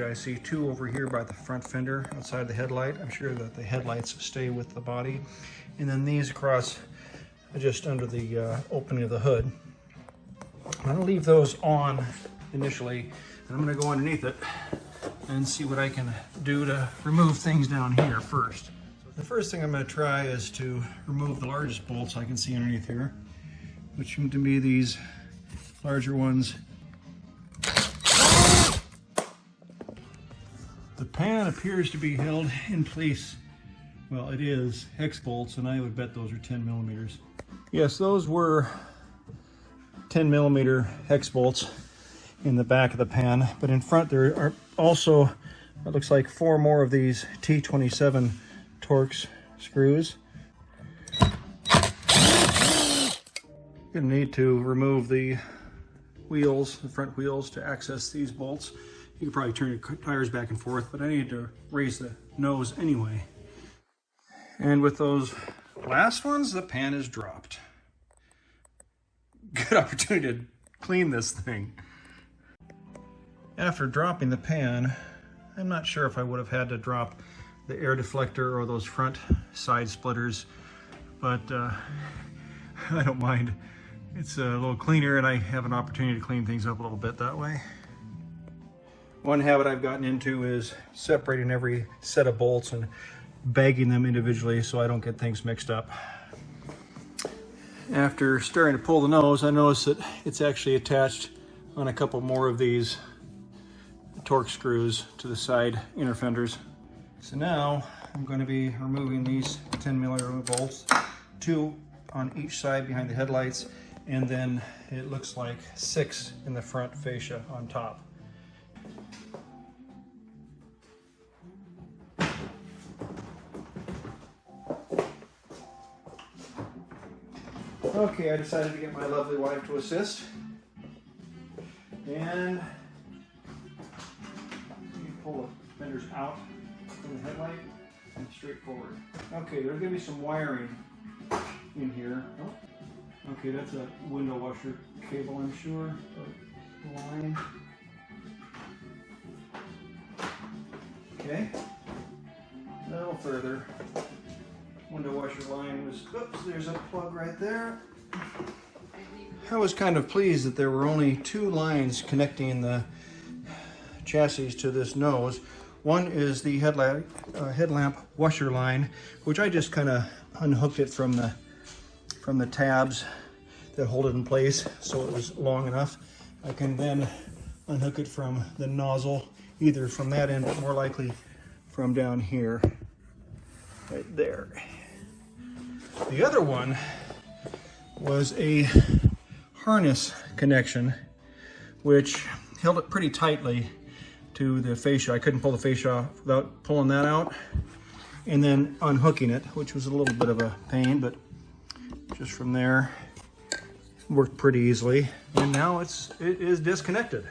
I see two over here by the front fender outside the headlight. I'm sure that the headlights stay with the body. And then these across just under the opening of the hood. I'm going to leave those on initially, and I'm going to go underneath it and see what I can do to remove things down here first. So the first thing I'm going to try is to remove the largest bolts I can see underneath here, which seem to be these larger ones. The pan appears to be held in place. Well, it is hex bolts, and I would bet those are 10 millimeters. Yes, those were 10 millimeter hex bolts in the back of the pan, but in front there are also, it looks like 4 more of these T27 Torx screws. You're gonna need to remove the wheels, the front wheels, to access these bolts. You can probably turn your tires back and forth, but I need to raise the nose anyway. And with those last ones, the pan is dropped. Good opportunity to clean this thing. After dropping the pan, I'm not sure if I would have had to drop the air deflector or those front side splitters, but I don't mind. It's a little cleaner, and I have an opportunity to clean things up a little bit that way. One habit I've gotten into is separating every set of bolts and bagging them individually so I don't get things mixed up. After starting to pull the nose, I noticed that it's actually attached on a couple more of these Torx screws to the side inner fenders. So now I'm going to be removing these 10 millimeter bolts, 2 on each side behind the headlights, and then it looks like 6 in the front fascia on top. Okay, I decided to get my lovely wife to assist. And you pull the fenders out from the headlight and straight forward. Okay, there's going to be some wiring in here. Oh, okay, that's a window washer cable, I'm sure. The line. Okay, a little further. Window washer line was, oops, there's a plug right there. I was kind of pleased that there were only 2 lines connecting the chassis to this nose. One is the headlamp washer line, which I just kind of unhooked it from the tabs that hold it in place, so it was long enough. I can then unhook it from the nozzle, either from that end, but more likely from down here, right there. The other one was a harness connection, which held it pretty tightly to the fascia. I couldn't pull the fascia off without pulling that out and then unhooking it, which was a little bit of a pain, but just from there worked pretty easily. And now it is disconnected.